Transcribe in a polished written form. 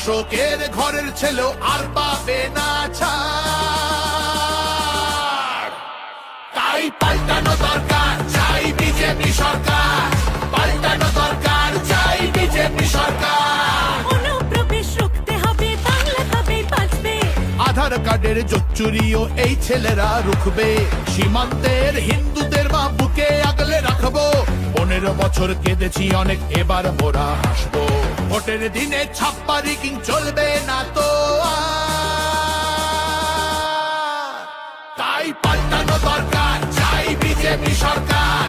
শাসকের ঘরের ছেলেও আর পাবে না ছাড়। তাই পাল্টানো দরকার, চাই বিজেপি সরকার। পাল্টানো দরকার, চাই বিজেপি সরকার। অনুপ্রবেশ রুখতে হবে, বাংলা তবেই বাঁচবে। আধার কার্ডের জোচ্চুরিও এই ছেলেরা রুখবে। সীমান্তের হিন্দুদের মা বুকে আগলে রাখবো। 15 বছর কেঁদেছি অনেক, এবার মোরা হাসবো। ভোটের দিনে ছাপ্পা রিগিং চলবে না তো আর। তাই পাল্টানো দরকার, চাই বিজেপি সরকার।